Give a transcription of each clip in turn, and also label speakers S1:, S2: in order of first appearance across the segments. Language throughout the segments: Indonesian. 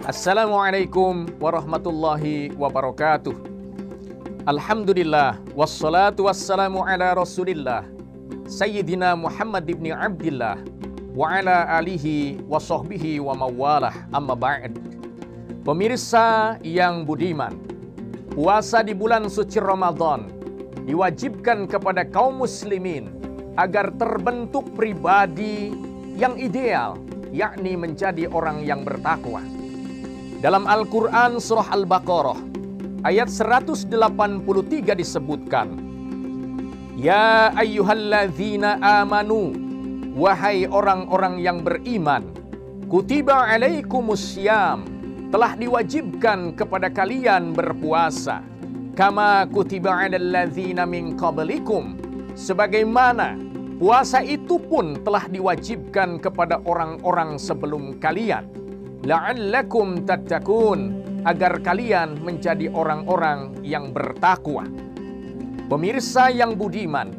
S1: Assalamualaikum warahmatullahi wabarakatuh. Alhamdulillah, wassalatu wassalamu ala rasulillah Sayyidina Muhammad ibn Abdillah wa ala alihi wa sahbihi wa mawalah, amma ba'd. Pemirsa yang budiman, puasa di bulan suci Ramadan diwajibkan kepada kaum muslimin agar terbentuk pribadi yang ideal, yakni menjadi orang yang bertakwa. Dalam Al-Quran surah Al-Baqarah ayat 183 disebutkan, Ya ayyuhalladzina amanu, wahai orang-orang yang beriman, kutiba alaikumussyam, telah diwajibkan kepada kalian berpuasa, kama kutiba alal ladzina min qablikum, sebagaimana puasa itu pun telah diwajibkan kepada orang-orang sebelum kalian, la'allakum tattaqun, agar kalian menjadi orang-orang yang bertakwa. Pemirsa yang budiman,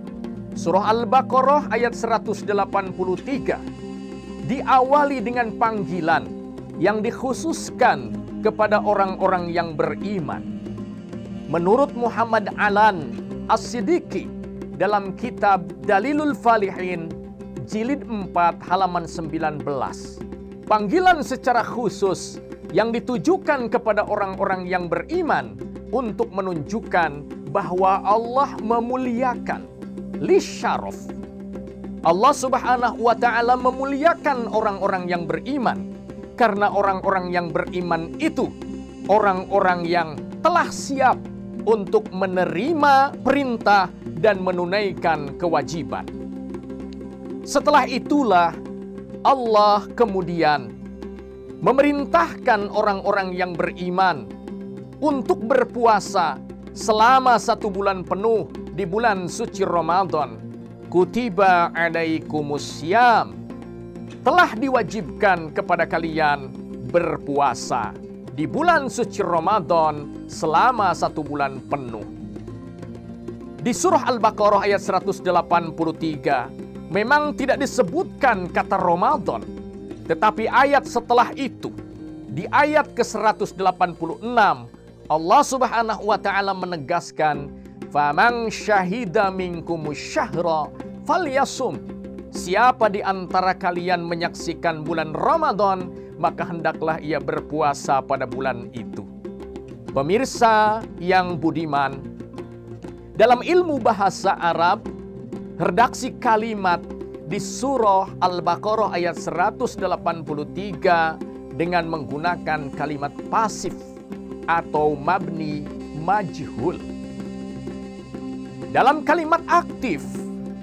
S1: surah Al-Baqarah ayat 183 diawali dengan panggilan yang dikhususkan kepada orang-orang yang beriman. Menurut Muhammad Alan As-Siddiqi dalam kitab Dalilul Falihin jilid 4 halaman 19, panggilan secara khusus yang ditujukan kepada orang-orang yang beriman untuk menunjukkan bahwa Allah memuliakan lisyaraf. Allah Subhanahu wa ta'ala memuliakan orang-orang yang beriman karena orang-orang yang beriman itu orang-orang yang telah siap untuk menerima perintah dan menunaikan kewajiban. Setelah itulah Allah kemudian memerintahkan orang-orang yang beriman untuk berpuasa selama 1 bulan penuh di bulan suci Ramadan. Kutiba alaikumussyam, telah diwajibkan kepada kalian berpuasa di bulan suci Ramadan selama 1 bulan penuh. Di surah Al-Baqarah ayat 183 memang tidak disebutkan kata Ramadan, tetapi ayat setelah itu, di ayat ke-186, Allah Subhanahu wa ta'ala menegaskan, "Faman syahida minkumus syahra falyasum." Siapa di antara kalian menyaksikan bulan Ramadan, maka hendaklah ia berpuasa pada bulan itu. Pemirsa yang budiman, dalam ilmu bahasa Arab, redaksi kalimat di surah Al-Baqarah ayat 183 dengan menggunakan kalimat pasif atau mabni majhul. Dalam kalimat aktif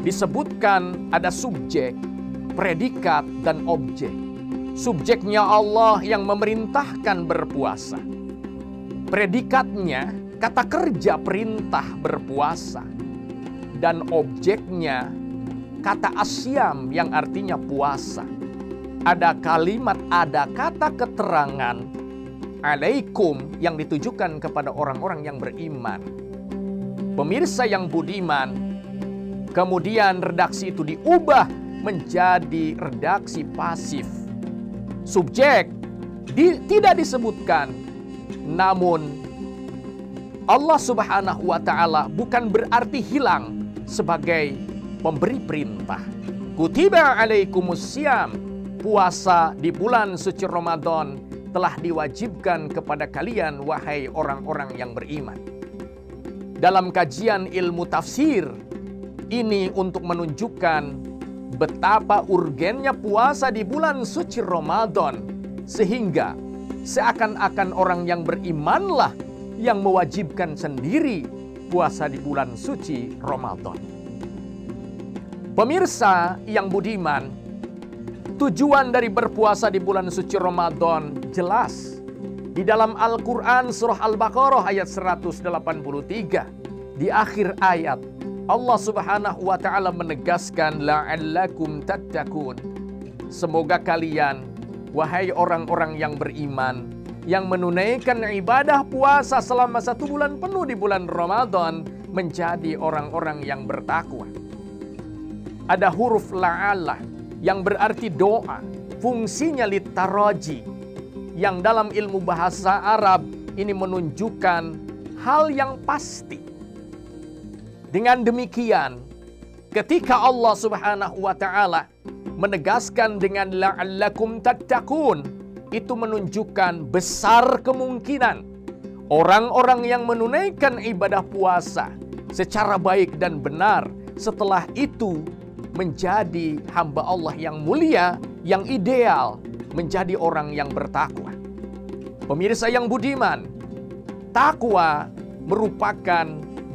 S1: disebutkan ada subjek, predikat, dan objek. Subjeknya Allah yang memerintahkan berpuasa. Predikatnya kata kerja perintah berpuasa. Dan objeknya kata asyam yang artinya puasa. Ada kalimat, ada kata keterangan alaikum yang ditujukan kepada orang-orang yang beriman. Pemirsa yang budiman, kemudian redaksi itu diubah menjadi redaksi pasif. Subjek tidak disebutkan, namun Allah Subhanahu wa ta'ala bukan berarti hilang sebagai pemberi perintah. Kutiba alaikumussyam, puasa di bulan suci Ramadan telah diwajibkan kepada kalian, wahai orang-orang yang beriman. Dalam kajian ilmu tafsir, ini untuk menunjukkan betapa urgennya puasa di bulan suci Ramadan, sehingga seakan-akan orang yang berimanlah yang mewajibkan sendiri puasa di bulan suci Ramadan. Pemirsa yang budiman, tujuan dari berpuasa di bulan suci Ramadan jelas. Di dalam Al-Quran surah Al-Baqarah ayat 183, di akhir ayat Allah Subhanahu wa ta'ala menegaskan, la'allakum tattaqun, semoga kalian, wahai orang-orang yang beriman, yang menunaikan ibadah puasa selama 1 bulan penuh di bulan Ramadan, menjadi orang-orang yang bertakwa. Ada huruf la'allah yang berarti doa, fungsinya litaraji, yang dalam ilmu bahasa Arab ini menunjukkan hal yang pasti. Dengan demikian, ketika Allah Subhanahu wa taala menegaskan dengan la'allakum tattaqun, itu menunjukkan besar kemungkinan orang-orang yang menunaikan ibadah puasa secara baik dan benar setelah itu menjadi hamba Allah yang mulia, yang ideal, menjadi orang yang bertakwa. Pemirsa yang budiman, takwa merupakan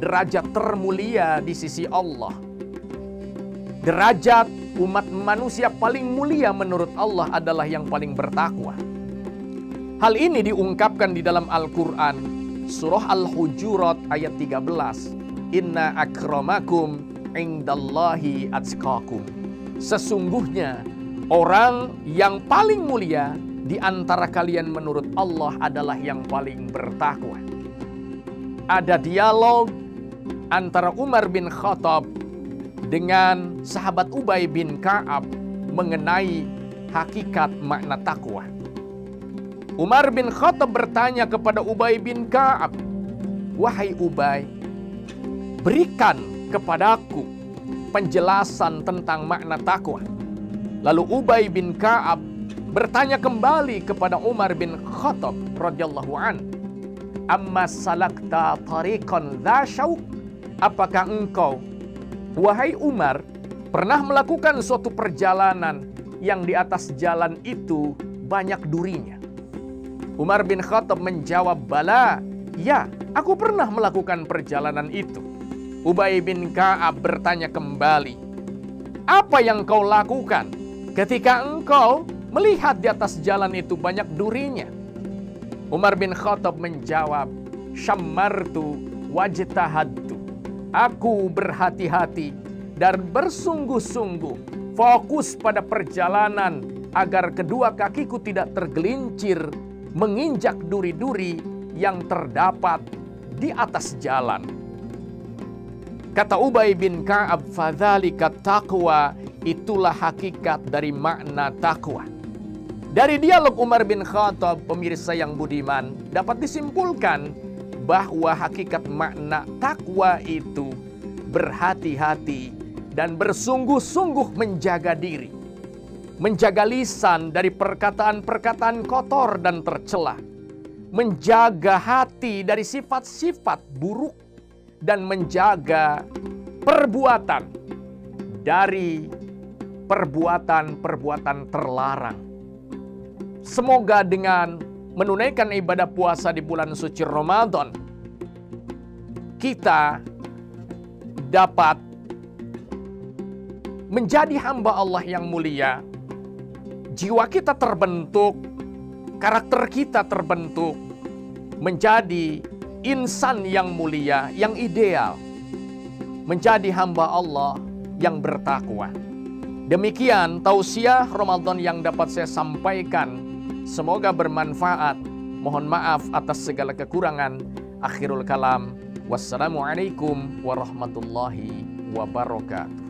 S1: derajat termulia di sisi Allah. Derajat umat manusia paling mulia menurut Allah adalah yang paling bertakwa. Hal ini diungkapkan di dalam Al-Quran, surah Al-Hujurat ayat 13. Inna akramakum indallahi atqakum. Sesungguhnya orang yang paling mulia di antara kalian menurut Allah adalah yang paling bertakwa. Ada dialog antara Umar bin Khattab dengan sahabat Ubay bin Ka'ab mengenai hakikat makna takwa. Umar bin Khattab bertanya kepada Ubay bin Ka'ab, "Wahai Ubay, berikan kepadaku penjelasan tentang makna takwa." Lalu Ubay bin Ka'ab bertanya kembali kepada Umar bin Khattab radhiyallahu an, "Amma salakta tariqan dha syauq?" Apakah engkau, wahai Umar, pernah melakukan suatu perjalanan yang di atas jalan itu banyak durinya? Umar bin Khattab menjawab, "Bala, ya, aku pernah melakukan perjalanan itu." Ubay bin Ka'ab bertanya kembali, "Apa yang kau lakukan ketika engkau melihat di atas jalan itu banyak durinya?" Umar bin Khattab menjawab, "Syammartu wajtahadtu." Aku berhati-hati dan bersungguh-sungguh fokus pada perjalanan agar kedua kakiku tidak tergelincir menginjak duri-duri yang terdapat di atas jalan. Kata Ubay bin Ka'ab, "Fadzalika taqwa." Itulah hakikat dari makna takwa. Dari dialog Umar bin Khattab, pemirsa yang budiman, dapat disimpulkan bahwa hakikat makna takwa itu berhati-hati dan bersungguh-sungguh menjaga diri, menjaga lisan dari perkataan-perkataan kotor dan tercela, menjaga hati dari sifat-sifat buruk, dan menjaga perbuatan dari perbuatan-perbuatan terlarang. Semoga dengan menunaikan ibadah puasa di bulan suci Ramadan, kita dapat menjadi hamba Allah yang mulia. Jiwa kita terbentuk, karakter kita terbentuk menjadi insan yang mulia, yang ideal, menjadi hamba Allah yang bertakwa. Demikian tausiah Ramadan yang dapat saya sampaikan. Semoga bermanfaat. Mohon maaf atas segala kekurangan. Akhirul kalam. Wassalamualaikum warahmatullahi wabarakatuh.